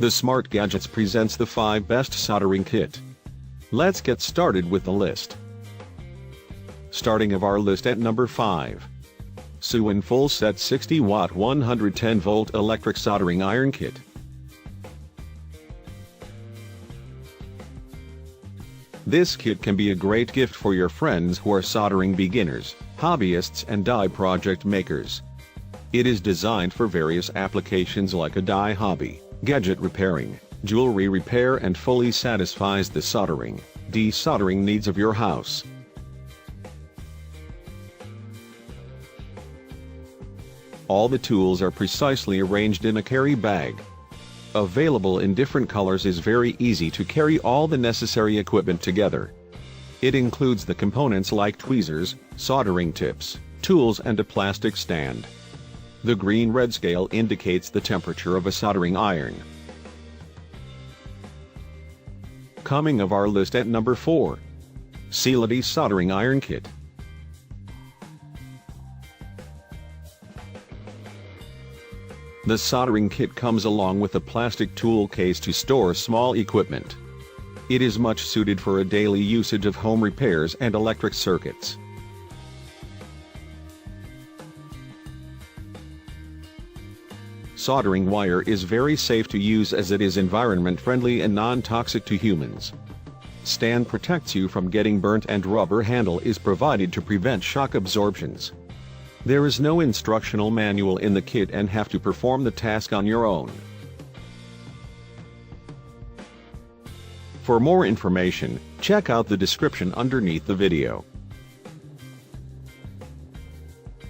The Smart Gadgets presents the 5 best soldering kit. Let's get started with the list. Starting of our list at number 5. Suin Full Set 60 Watt 110 Volt Electric Soldering Iron Kit. This kit can be a great gift for your friends who are soldering beginners, hobbyists and die project makers. It is designed for various applications like a die hobby, gadget repairing, jewelry repair, and fully satisfies the soldering, desoldering needs of your house. All the tools are precisely arranged in a carry bag. Available in different colors, is very easy to carry all the necessary equipment together. It includes the components like tweezers, soldering tips, tools, and a plastic stand. The green-red scale indicates the temperature of a soldering iron. Coming of our list at number 4. Soldering Soldering Iron Kit. The soldering kit comes along with a plastic tool case to store small equipment. It is much suited for a daily usage of home repairs and electric circuits. Soldering wire is very safe to use as it is environment friendly and non-toxic to humans. Stand protects you from getting burnt and rubber handle is provided to prevent shock absorptions. There is no instructional manual in the kit and have to perform the task on your own. For more information, check out the description underneath the video.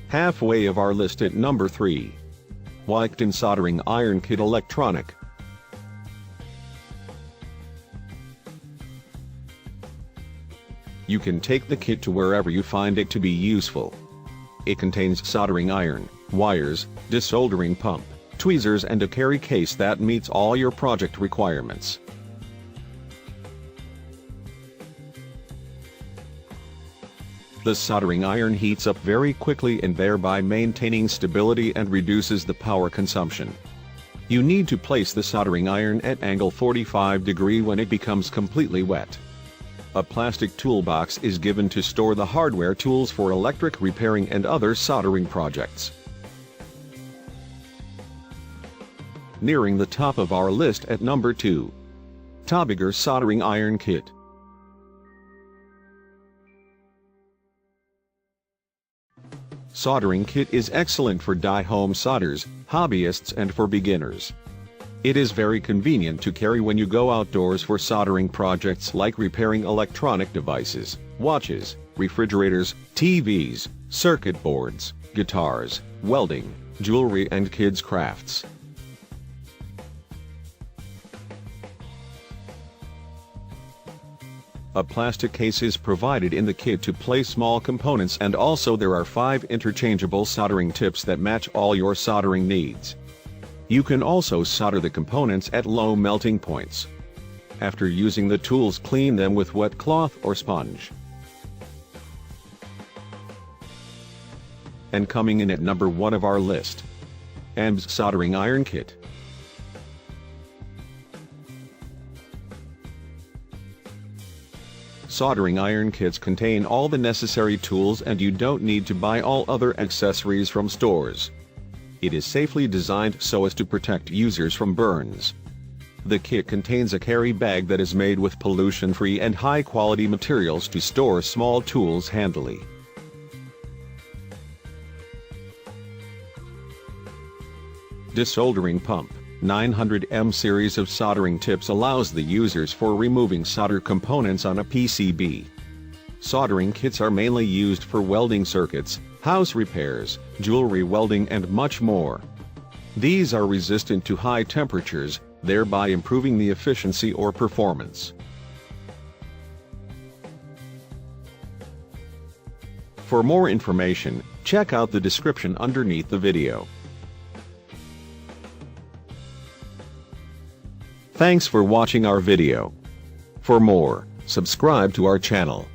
Halfway of our list at number 3. Weichten Soldering Iron Kit Electronic. You can take the kit to wherever you find it to be useful. It contains soldering iron, wires, desoldering pump, tweezers, and a carry case that meets all your project requirements. The soldering iron heats up very quickly and thereby maintaining stability and reduces the power consumption. You need to place the soldering iron at angle 45 degree when it becomes completely wet. A plastic toolbox is given to store the hardware tools for electric repairing and other soldering projects. Nearing the top of our list at number 2. Tobigger Soldering Iron Kit. Soldering kit is excellent for die-home solders, hobbyists, and for beginners. It is very convenient to carry when you go outdoors for soldering projects like repairing electronic devices, watches, refrigerators, TVs, circuit boards, guitars, welding, jewelry, and kids' crafts. A plastic case is provided in the kit to place small components, and also there are 5 interchangeable soldering tips that match all your soldering needs. You can also solder the components at low melting points. After using the tools, clean them with wet cloth or sponge. And coming in at number 1 of our list. AMS Soldering Iron Kit. Soldering iron kits contain all the necessary tools and you don't need to buy all other accessories from stores. It is safely designed so as to protect users from burns. The kit contains a carry bag that is made with pollution-free and high-quality materials to store small tools handily. Desoldering Pump 900M series of soldering tips allows the users for removing solder components on a PCB. Soldering kits are mainly used for welding circuits, house repairs, jewelry welding, and much more. These are resistant to high temperatures, thereby improving the efficiency or performance. For more information, check out the description underneath the video. Thanks for watching our video. For more, subscribe to our channel.